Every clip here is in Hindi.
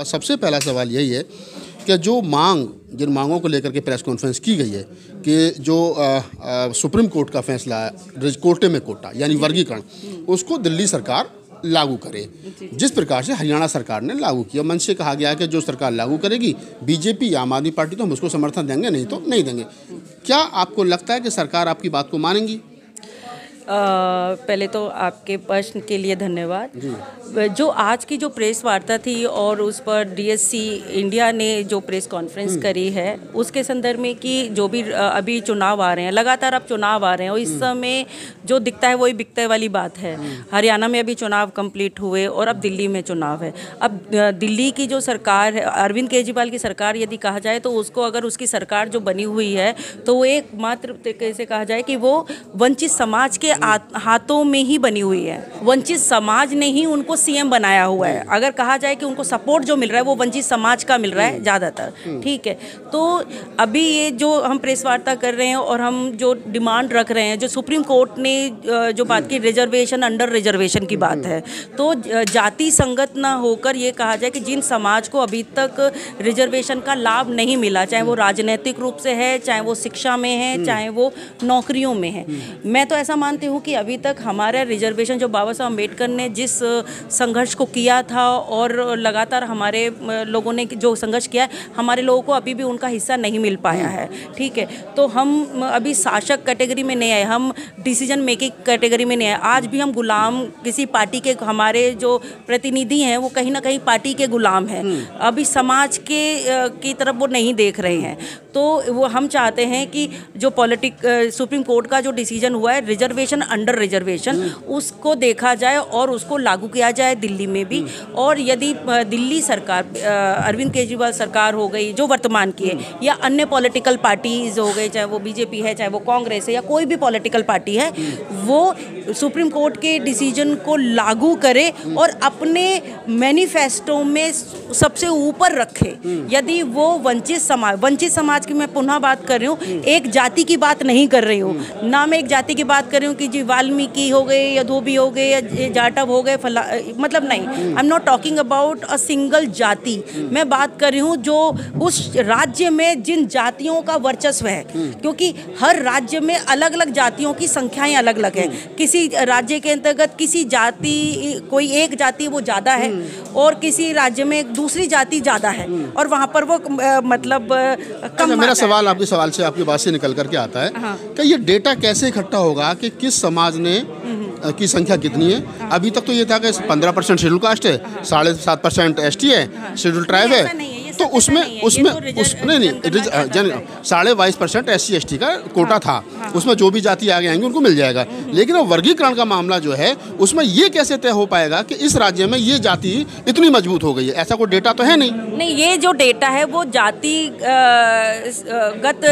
सबसे पहला सवाल यही है कि जिन मांगों को लेकर के प्रेस कॉन्फ्रेंस की गई है कि जो सुप्रीम कोर्ट का फैसला है कोटे में कोटा यानी वर्गीकरण, उसको दिल्ली सरकार लागू करे, जिस प्रकार से हरियाणा सरकार ने लागू किया। मंच से कहा गया है कि जो सरकार लागू करेगी बीजेपी या आम आदमी पार्टी, तो हम उसको समर्थन देंगे, नहीं तो नहीं देंगे। क्या आपको लगता है कि सरकार आपकी बात को मानेगी? पहले तो आपके प्रश्न के लिए धन्यवाद। जो आज की जो प्रेस वार्ता थी और उस पर डीएससी इंडिया ने जो प्रेस कॉन्फ्रेंस करी है, उसके संदर्भ में कि जो भी अभी चुनाव आ रहे हैं, लगातार अब चुनाव आ रहे हैं और इस समय जो दिखता है वही बिकता है वाली बात है। हरियाणा में अभी चुनाव कंप्लीट हुए और अब दिल्ली में चुनाव है। अब दिल्ली की जो सरकार है, अरविंद केजरीवाल की सरकार यदि कहा जाए तो उसको, अगर उसकी सरकार जो बनी हुई है तो वो एकमात्र तरीके से कहा जाए कि वो वंचित समाज के हाथों में ही बनी हुई है। वंचित समाज ने ही उनको सीएम बनाया हुआ है। अगर कहा जाए कि उनको सपोर्ट जो मिल रहा है वो वंचित समाज का मिल रहा है ज़्यादातर, ठीक है। तो अभी ये जो हम प्रेस वार्ता कर रहे हैं और हम जो डिमांड रख रहे हैं, जो सुप्रीम कोर्ट ने जो बात की रिजर्वेशन अंडर रिजर्वेशन की बात है, तो जाति संगत ना होकर ये कहा जाए कि जिन समाज को अभी तक रिजर्वेशन का लाभ नहीं मिला, चाहे वो राजनीतिक रूप से है, चाहे वो शिक्षा में है, चाहे वो नौकरियों में है। मैं तो ऐसा मानती हूँ कि अभी तक हमारा रिजर्वेशन, जो बाबा साहब अम्बेडकर ने जिस संघर्ष को किया था और लगातार हमारे लोगों ने जो संघर्ष किया है, हमारे लोगों को अभी भी उनका हिस्सा नहीं मिल पाया है, ठीक है। तो हम अभी शासक कैटेगरी में नहीं आए, हम डिसीजन मेकिंग कैटेगरी में नहीं आए। आज भी हम गुलाम किसी पार्टी के, हमारे जो प्रतिनिधि हैं वो कहीं ना कहीं पार्टी के गुलाम हैं, अभी समाज की तरफ वो नहीं देख रहे हैं। तो वो हम चाहते हैं कि जो सुप्रीम कोर्ट का जो डिसीजन हुआ है रिजर्वेशन अंडर रिजर्वेशन, उसको देखा जाए और उसको लागू किया जाए दिल्ली में भी। और यदि दिल्ली सरकार, अरविंद केजरीवाल सरकार हो गई जो वर्तमान की है, या अन्य पॉलिटिकल पार्टीज हो गई, चाहे वो बीजेपी है, चाहे वो कांग्रेस है, या कोई भी पॉलिटिकल पार्टी है, वो सुप्रीम कोर्ट के डिसीजन को लागू करे और अपने मैनिफेस्टो में सबसे ऊपर रखे। यदि वो वंचित समाज की मैं पुनः बात कर रही हूँ, एक जाति की बात नहीं कर रही हूँ ना, मैं एक जाति की बात कर रही हूँ कि जी वाल्मीकि हो गए या धोबी हो गए या जाटव हो गए, मतलब नहीं, I am not talking about a single जाति। मैं बात कर रही हूँ जो उस राज्य में जिन जातियों का वर्चस्व है, क्योंकि हर राज्य में अलग अलग जातियों की संख्याएं अलग अलग है। किसी राज्य के अंतर्गत किसी जाति, कोई एक जाति वो ज़्यादा है और किसी राज्य में दूसरी जाति ज़्यादा है और वहाँ पर वो मतलब कम। मेरा सवाल आपके सवाल से, आपकी बात से निकल करके आता है कि ये डेटा कैसे इकट्ठा होगा कि किस समाज ने की संख्या कितनी है? अभी तक तो ये था कि 15% शेड्यूल कास्ट है, 7.5% एसटी है, शेड्यूल ट्राइब है, तो उसमें 22.5% SC/ST का कोटा था, उसमें जो भी जाति आगे आएंगे उनको मिल जाएगा। लेकिन वर्गीकरण का मामला जो है उसमें ये कैसे तय हो पाएगा कि इस राज्य में ये जाति इतनी मजबूत हो गई है? ऐसा कोई डेटा तो है नहीं। ये जो डेटा है वो जातिगत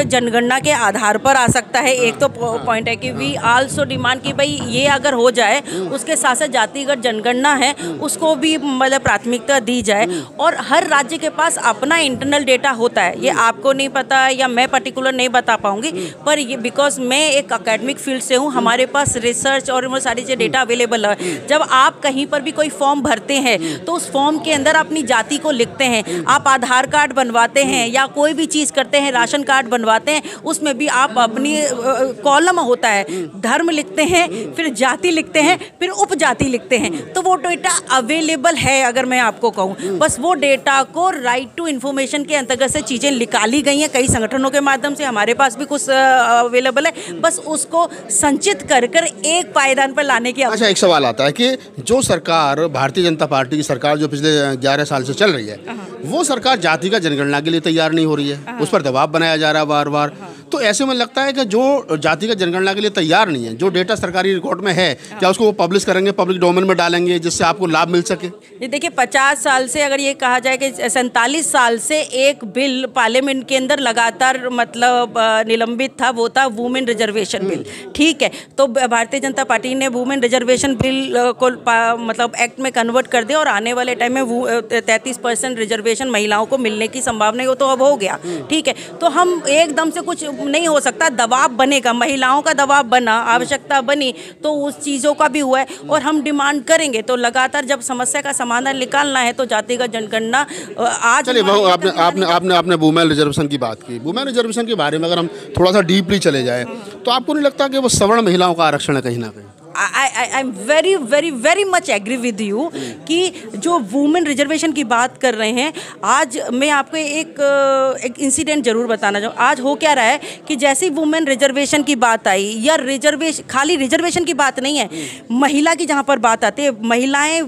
जनगणना के आधार पर आ सकता है। एक तो पॉइंट है कि वी आल्सो डिमांड कि भाई ये अगर हो जाए, उसके साथ साथ जातिगत जनगणना है उसको भी मतलब प्राथमिकता दी जाए। और हर राज्य के पास अपना इंटरनल डेटा होता है, ये आपको नहीं पता या मैं पर्टिकुलर नहीं बता पाऊंगी, पर ये बिकॉज मैं एक एकेडमिक फील्ड से हूँ, हमारे पास रिसर्च और वो सारी चीज़ डेटा अवेलेबल है। जब आप कहीं पर भी कोई फॉर्म भरते हैं तो उस फॉर्म के अंदर अपनी जाति को लिखते हैं, आप आधार कार्ड बनवाते हैं या कोई भी चीज़ करते हैं, राशन कार्ड बनवाते हैं, उसमें भी आप अपनी कॉलम होता है, धर्म लिखते हैं, फिर जाति लिखते हैं, फिर उपजाति लिखते हैं। तो वो डेटा अवेलेबल है। अगर मैं आपको कहूँ, बस वो डेटा को राइट टू इन्फॉर्मेशन के अंतर्गत से चीज़ें निकाली गई हैं, कई संगठनों के माध्यम से, हमारे पास भी कुछ अवेलेबल है, बस उसको संचित कर कर एक पायदान पर लाने की। अच्छा, एक सवाल आता है कि जो सरकार, भारतीय जनता पार्टी की सरकार जो पिछले 11 साल से चल रही है, वो सरकार जाति का जनगणना के लिए तैयार नहीं हो रही है, उस पर दबाव बनाया जा रहा है बार बार। तो ऐसे में लगता है कि जो जाति का जनगणना के लिए तैयार नहीं है, जो डेटा सरकारी रिकॉर्ड में है, क्या उसको वो पब्लिश करेंगे, पब्लिक डोमेन में डालेंगे जिससे आपको लाभ मिल सके? देखिए, 50 साल से, अगर ये कहा जाए कि 47 साल से एक बिल पार्लियामेंट के अंदर लगातार मतलब निलंबित था, वो था वुमेन रिजर्वेशन बिल, ठीक है। तो भारतीय जनता पार्टी ने वुमेन रिजर्वेशन बिल को मतलब एक्ट में कन्वर्ट कर दिया और आने वाले टाइम में 33% रिजर्वेशन महिलाओं को मिलने की संभावना है, वो तो अब हो गया, ठीक है। तो हम एकदम से कुछ नहीं हो सकता, दबाव बनेगा, महिलाओं का दबाव बना, आवश्यकता बनी तो उस चीज़ों का भी हुआ है और हम डिमांड करेंगे। तो लगातार जब समस्या का समाधान निकालना है तो जातिगत जनगणना आज चलिए बहु आपने आपने आपने आपने वुमेन रिजर्वेशन की बात की। वुमेन रिजर्वेशन के बारे में अगर हम थोड़ा सा डीपली चले जाए तो आपको नहीं लगता कि वो सवर्ण महिलाओं का आरक्षण है कहीं ना कहीं? I am very very very much agree with you कि जो वुमेन रिजर्वेशन की बात कर रहे हैं, आज मैं आपको एक इंसिडेंट जरूर बताना चाहूँ। आज हो क्या रहा है कि जैसे वुमेन रिजर्वेशन की बात आई, या खाली रिजर्वेशन की बात नहीं है, महिला की जहाँ पर बात आती है, महिलाएं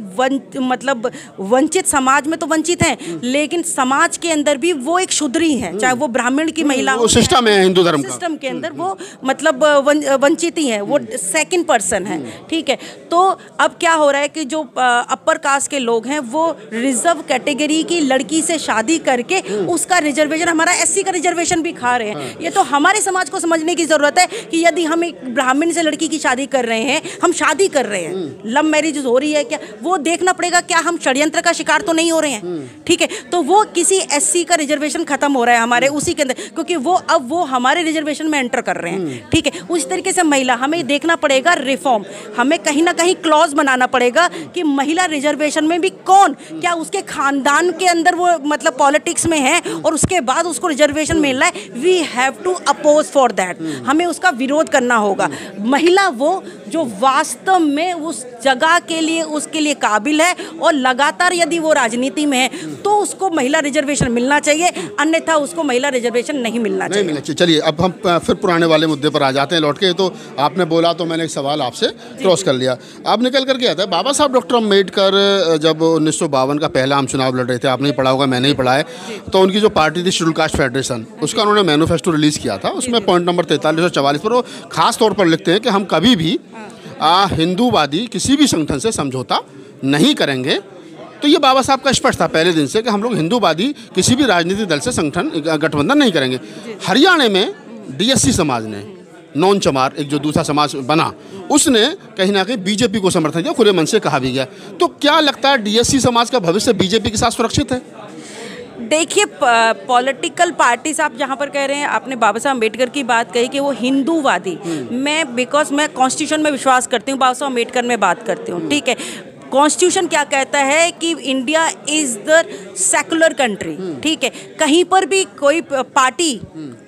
मतलब वंचित समाज में तो वंचित हैं, लेकिन समाज के अंदर भी वो एक शूद्री है, चाहे वो ब्राह्मण की महिला सिस्टम है, हिंदू धर्म सिस्टम के अंदर वो मतलब वंचित ही है, वो सेकंड पर्सन है। ठीक है, तो अब क्या हो रहा है कि जो अपर कास्ट के लोग हैं वो रिजर्व कैटेगरी की लड़की से शादी करके उसका रिजर्वेशन, हमारा एससी का रिजर्वेशन भी खा रहे हैं। ये तो हमारे समाज को समझने की जरूरत है कि यदि हम एक ब्राह्मण से लड़की की शादी कर रहे हैं, हम शादी कर रहे हैं, लव मैरिज हो रही है क्या, वो देखना पड़ेगा क्या हम षड्यंत्र का शिकार तो नहीं हो रहे हैं। ठीक है, तो वो किसी एससी का रिजर्वेशन खत्म हो रहा है हमारे उसी के अंदर, क्योंकि वो हमारे रिजर्वेशन में एंटर कर रहे हैं। ठीक है, उस तरीके से महिला, हमें देखना पड़ेगा रिफॉर्म, हमें कहीं ना कहीं क्लॉज बनाना पड़ेगा कि महिला रिजर्वेशन में भी कौन, क्या उसके खानदान के अंदर वो मतलब पॉलिटिक्स में है और उसके बाद उसको रिजर्वेशन मिल रहा है, we have to oppose for that, हमें उसका विरोध करना होगा। महिला वो जो वास्तव में उस जगह के लिए उसके लिए काबिल है और लगातार यदि वो राजनीति में है तो उसको महिला रिजर्वेशन मिलना चाहिए, अन्यथा उसको महिला रिजर्वेशन नहीं मिलना चाहिए। चलिए अब हम फिर पुराने वाले मुद्दे पर आ जाते हैं लौट के। तो आपने बोला तो मैंने एक सवाल आपसे क्रॉस कर लिया। आप निकल कर के आता है, बाबा साहब डॉक्टर अम्बेडकर जब 1952 का पहला आम चुनाव लड़ रहे थे, आपने पढ़ा होगा, मैंने ही पढ़ा है, तो उनकी जो पार्टी थी शेड्यूल कास्ट फेडरेशन, उसका उन्होंने मैनिफेस्टो रिलीज़ किया था। उसमें पॉइंट नंबर 43 और 44 पर वो खास तौर पर लिखते हैं कि हम कभी भी हिंदूवादी किसी भी संगठन से समझौता नहीं करेंगे। तो ये बाबा साहब का स्पष्ट था पहले दिन से कि हम लोग हिंदूवादी किसी भी राजनीतिक दल से संगठन गठबंधन नहीं करेंगे। हरियाणा में डीएससी समाज ने, नॉन चमार एक जो दूसरा समाज बना, उसने कहीं ना कहीं बीजेपी को समर्थन दिया, खुले मन से कहा भी गया। तो क्या लगता है डीएससी समाज का भविष्य बीजेपी के साथ सुरक्षित है? देखिए, पॉलिटिकल पार्टीज आप जहाँ पर कह रहे हैं, आपने बाबा साहब अम्बेडकर की बात कही कि वो हिंदूवादी, मैं कॉन्स्टिट्यूशन में विश्वास करती हूँ, बाबा साहब अम्बेडकर में बात करती हूँ। ठीक है, कॉन्स्टिट्यूशन क्या कहता है कि India is the secular country. ठीक है, कहीं पर भी कोई पार्टी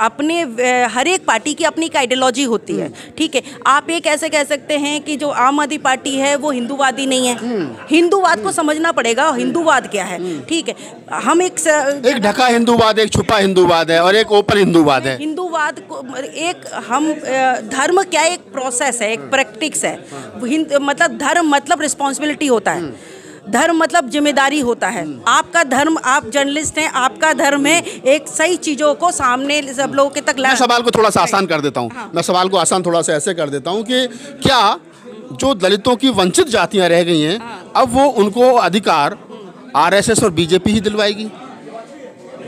अपने, हर एक पार्टी की अपनी एक आइडियोलॉजी होती है। ठीक है, आप ये कैसे कह सकते हैं कि जो आम आदमी पार्टी है वो हिंदूवादी नहीं है? हिंदूवाद को समझना पड़ेगा, हिंदूवाद क्या है। ठीक है, हम एक ढका हिंदूवाद, एक छुपा हिंदूवाद है और एक ओपन हिंदूवाद है। हिंदूवाद को एक हम धर्म क्या, एक प्रोसेस है, एक प्रैक्टिस है। मतलब धर्म मतलब रिस्पॉन्सिबिलिटी होता है, धर्म मतलब जिम्मेदारी होता है। आपका धर्म, आप जर्नलिस्ट हैं, आपका धर्म है एक सही चीज़ों को सामने सब लोगों के तक मैं सवाल को थोड़ा सा आसान कर देता हूँ। हाँ। मैं सवाल को आसान थोड़ा सा ऐसे कर देता हूँ कि क्या जो दलितों की वंचित जातियाँ रह गई हैं, अब वो उनको अधिकार आरएसएस और बीजेपी ही दिलवाएगी?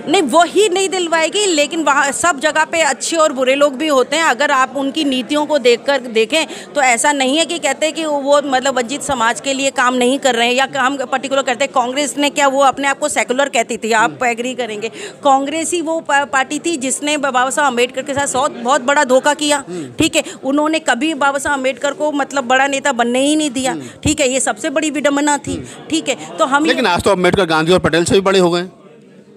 नहीं, वो ही नहीं दिलवाएगी, लेकिन वहाँ सब जगह पे अच्छे और बुरे लोग भी होते हैं। अगर आप उनकी नीतियों को देखें तो ऐसा नहीं है कि कहते हैं कि वो मतलब वंचित समाज के लिए काम नहीं कर रहे हैं या हम पर्टिकुलर करते हैं। कांग्रेस ने क्या, वो अपने आप को सेकुलर कहती थी, आप एग्री करेंगे। कांग्रेस ही वो पार्टी थी जिसने बाबा साहब अम्बेडकर के साथ बहुत बड़ा धोखा किया। ठीक है, उन्होंने कभी बाबा साहब अम्बेडकर को मतलब बड़ा नेता बनने ही नहीं दिया। ठीक है, ये सबसे बड़ी विडंबना थी। ठीक है, तो हम, लेकिन आज तो अम्बेडकर गांधी और पटेल से भी बड़े हो गए।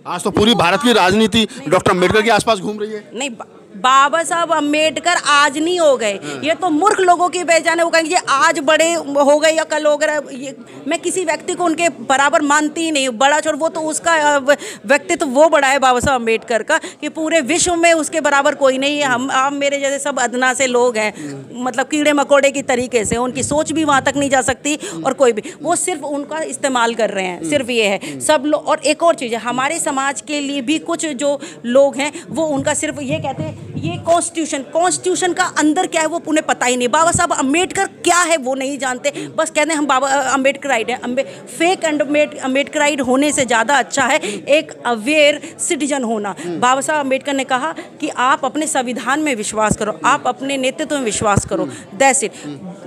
आज तो पूरी भारत की राजनीति डॉक्टर अम्बेडकर के आसपास घूम रही है। नहीं, बाबा साहब अम्बेडकर आज नहीं हो गए, ये तो मूर्ख लोगों की पहचान है। वो कहेंगे आज बड़े हो गए या कल हो गए। मैं किसी व्यक्ति को उनके बराबर मानती ही नहीं, बड़ा छोड़, वो तो उसका व्यक्तित्व वो बड़ा है बाबा साहब अम्बेडकर का कि पूरे विश्व में उसके बराबर कोई नहीं है। हम आप मेरे जैसे सब अदना से लोग हैं, मतलब कीड़े मकोड़े की तरीके से, उनकी सोच भी वहाँ तक नहीं जा सकती और कोई भी, वो सिर्फ उनका इस्तेमाल कर रहे हैं, सिर्फ ये है सब लोग। और एक और चीज़ है, हमारे समाज के लिए भी कुछ जो लोग हैं वो उनका सिर्फ ये कहते हैं ये कॉन्स्टिट्यूशन का अंदर क्या है वो उन्हें पता ही नहीं। बाबा साहब अम्बेडकर क्या है वो नहीं जानते, बस कहते हैं हम बाबा अम्बेडकराइट हैं। फेक अम्बेडकराइट होने से ज़्यादा अच्छा है एक अवेयर सिटीजन होना। बाबा साहब अम्बेडकर ने कहा कि आप अपने संविधान में विश्वास करो, आप अपने नेतृत्व में विश्वास करो, दैट्स इट।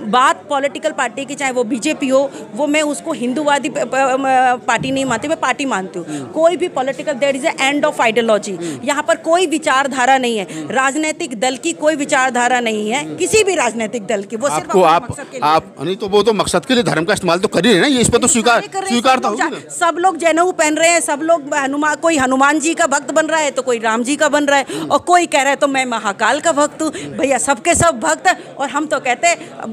बात पॉलिटिकल पार्टी की, चाहे वो बीजेपी हो, वो मैं उसको हिंदूवादी पार्टी नहीं मानती, मैं पार्टी मानती हूँ। कोई भी political, there is a end of ideology. यहाँ पर कोई विचारधारा नहीं है, राजनीतिक दल की कोई विचारधारा नहीं है, किसी भी राजनीतिक दल की। वो सिर्फ आप नहीं तो वो तो मकसद के लिए धर्म का इस्तेमाल तो कर ही रहे हैं ना, ये इस पर तो स्वीकारता हूँ। सब लोग जनेऊ पहन रहे हैं, सब लोग कोई हनुमान जी का भक्त बन रहा है तो कोई राम जी का बन रहा है, और कोई कह रहा है तो मैं महाकाल का भक्त हूँ। भैया सबके सब भक्त। और हम तो कहते हैं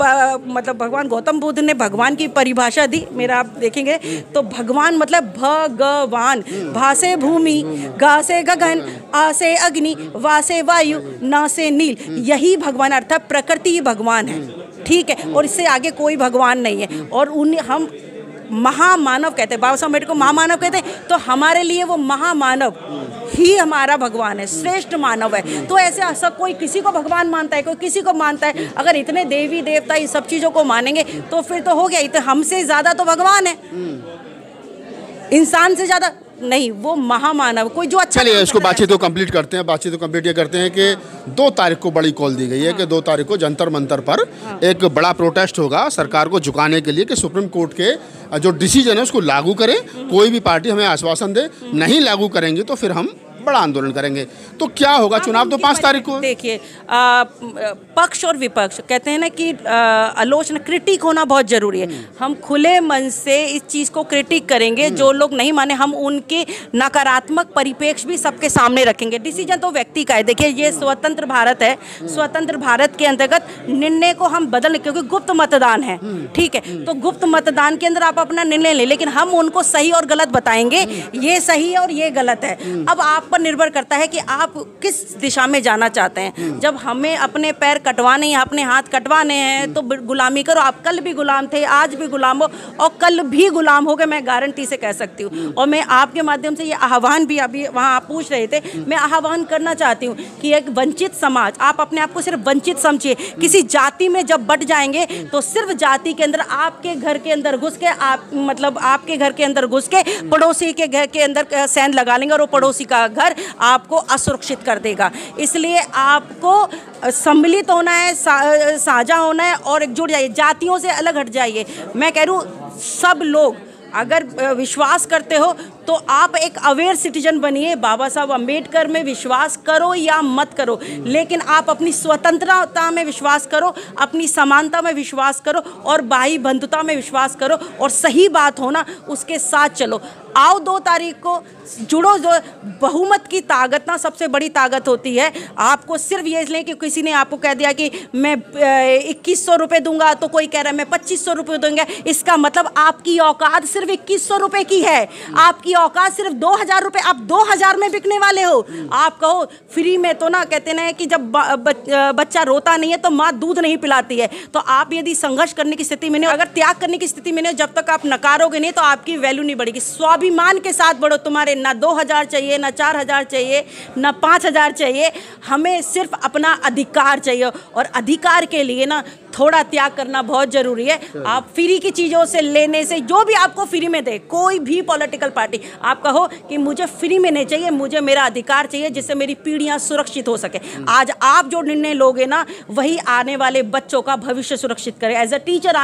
मतलब भगवान गौतम बुद्ध ने भगवान की परिभाषा दी, मेरा आप देखेंगे तो भगवान मतलब भगवान, भा से भूमि, गा से गगन, आ से अग्नि, वा से वायु, ना से नील, यही भगवान अर्थात प्रकृति ही भगवान है, ठीक है। और इससे आगे कोई भगवान नहीं है। और हम महामानव कहते हैं, बाबा साहब अम्बेडकर को महामानव कहते हैं, तो हमारे लिए वो महामानव ही हमारा भगवान है, श्रेष्ठ मानव है। तो ऐसे कोई किसी को भगवान मानता है, कोई किसी को मानता है। अगर इतने देवी देवता इस सब चीज़ों को मानेंगे तो फिर तो हो गया, तो हमसे ज़्यादा तो भगवान है, इंसान से ज़्यादा नहीं, वो महामानव कोई जो अच्छा। चलिए इसको बातचीत को कंप्लीट करते हैं। बातचीत को कंप्लीट ये करते हैं कि 2 तारीख को बड़ी कॉल दी गई है कि 2 तारीख को जंतर मंतर पर एक बड़ा प्रोटेस्ट होगा सरकार को झुकाने के लिए कि सुप्रीम कोर्ट के जो डिसीजन है उसको लागू करें। कोई भी पार्टी हमें आश्वासन दे, नहीं लागू करेंगे तो फिर हम बड़ा आंदोलन करेंगे। तो क्या होगा? चुनाव तो 5 तारीख को। देखिए, पक्ष और विपक्ष कहते हैं ना कि आलोचना, क्रिटिक होना बहुत जरूरी है। हम खुले मन से इस चीज़ को क्रिटिक करेंगे। जो लोग नहीं माने, हम उनके नकारात्मक परिप्रेक्ष्य भी सबके सामने रखेंगे। डिसीजन तो व्यक्ति का है। देखिए, ये स्वतंत्र भारत है, स्वतंत्र भारत के अंतर्गत निर्णय को हम बदल, क्योंकि गुप्त मतदान है, ठीक है। तो गुप्त मतदान के अंदर आप अपना निर्णय लें, लेकिन हम उनको सही और गलत बताएंगे, ये सही है और ये गलत है। अब आप पर निर्भर करता है कि आप किस दिशा में जाना चाहते हैं। जब हमें अपने पैर कटवाने हैं, अपने हाथ कटवाने हैं, तो गुलामी करो। आप कल भी गुलाम थे, आज भी गुलाम हो और कल भी गुलाम हो गए, मैं गारंटी से कह सकती हूँ। और मैं आपके माध्यम से ये आह्वान भी, अभी वहाँ आप पूछ रहे थे, मैं आह्वान करना चाहती हूँ कि एक वंचित समाज, आप अपने आप को सिर्फ वंचित समझिए। किसी जाति में जब बट जाएंगे तो सिर्फ जाति के अंदर, आपके घर के अंदर घुस के, आप मतलब आपके घर के अंदर घुस के पड़ोसी के घर के अंदर सेंध लगा लेंगे और वो पड़ोसी का घर आपको असुरक्षित कर देगा। इसलिए आपको सम्मिलित होना है, साझा होना है और एकजुट जाइए, जातियों से अलग हट जाइए। मैं कह रही हूँ, सब लोग अगर विश्वास करते हो तो आप एक अवेयर सिटीजन बनिए। बाबा साहब अम्बेडकर में विश्वास करो या मत करो, लेकिन आप अपनी स्वतंत्रता में विश्वास करो, अपनी समानता में विश्वास करो और भाई बंधुता में विश्वास करो, और सही बात हो ना, उसके साथ चलो। आओ 2 तारीख को जुड़ो। जो बहुमत की ताकत ना सबसे बड़ी ताकत होती है। आपको सिर्फ ये इसलिए कि किसी ने आपको कह दिया कि मैं 2100 रुपये दूंगा, तो कोई कह रहा है मैं 2500 रुपये दूंगा, इसका मतलब आपकी औकात सिर्फ 2100 रुपये की है। आपकी औकात सिर्फ 2000 रुपये, आप 2000 में बिकने वाले हो। आप कहो फ्री में, तो ना कहते ना कि जब बच्चा रोता नहीं है तो माँ दूध नहीं पिलाती है। तो आप यदि संघर्ष करने की स्थिति में नहीं हो, अगर त्याग करने की स्थिति में नहीं हो, जब तक आप नकारोगे नहीं तो आपकी वैल्यू नहीं बढ़ेगी। स्वाभिमान के साथ बढ़ो। तुम्हारे ना 2000 चाहिए, ना 4000 चाहिए, ना 5000 चाहिए, हमें सिर्फ अपना अधिकार चाहिए। और अधिकार के लिए ना थोड़ा त्याग करना बहुत जरूरी है। आप फ्री की चीज़ों से लेने से, जो भी आपको फ्री में दे, कोई भी पॉलिटिकल पार्टी, आप कहो कि मुझे फ्री में नहीं चाहिए, मुझे मेरा अधिकार चाहिए जिससे मेरी पीढ़ियां सुरक्षित हो सके। आज आप जो निर्णय लोगे ना, वही आने वाले बच्चों का भविष्य सुरक्षित करे। एज अ टीचर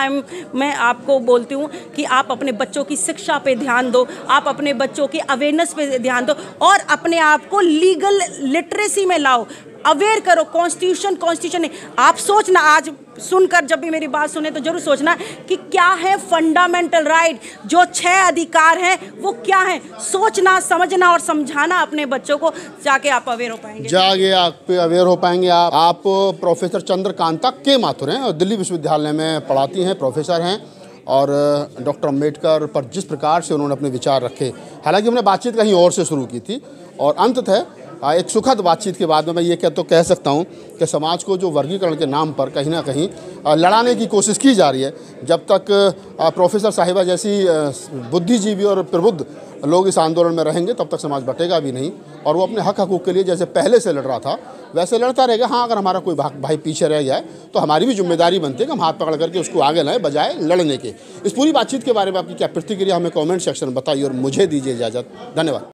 मैं आपको बोलती हूँ कि आप अपने बच्चों की शिक्षा पे ध्यान दो, आप अपने बच्चों की अवेयरनेस पे ध्यान दो और अपने आप को लीगल लिटरेसी में लाओ, अवेयर करो। कॉन्स्टिट्यूशन आप सोचना, आज सुनकर जब भी मेरी बात सुने तो जरूर सोचना कि क्या है फंडामेंटल राइट, जो 6 अधिकार हैं वो क्या है। सोचना, समझना और समझाना अपने बच्चों को, जाके आप अवेयर हो पाएंगे। जाके आप अवेयर हो पाएंगे। आप प्रोफेसर चंद्रकांता के माथुर हैं और दिल्ली विश्वविद्यालय में पढ़ाती हैं, प्रोफेसर हैं। और डॉक्टर अम्बेडकर पर जिस प्रकार से उन्होंने अपने विचार रखे, हालांकि हमने बातचीत कहीं और से शुरू की थी और अंततः एक सुखद बातचीत के बाद में मैं ये कह सकता हूँ कि समाज को जो वर्गीकरण के नाम पर कहीं ना कहीं लड़ाने की कोशिश की जा रही है, जब तक प्रोफेसर साहिबा जैसी बुद्धिजीवी और प्रबुद्ध लोग इस आंदोलन में रहेंगे तब तक समाज बटेगा भी नहीं। और वो अपने हक हकूक़ के लिए जैसे पहले से लड़ रहा था वैसे लड़ता रहेगा। हाँ, अगर हमारा कोई भाई पीछे रह जाए तो हमारी भी जिम्मेदारी बनती है कि हम हाथ पकड़ करके उसको आगे लाएं बजाय लड़ने के। इस पूरी बातचीत के बारे में आपकी क्या प्रतिक्रिया हमें कमेंट सेक्शन में बताइए और मुझे दीजिए इजाज़त। धन्यवाद।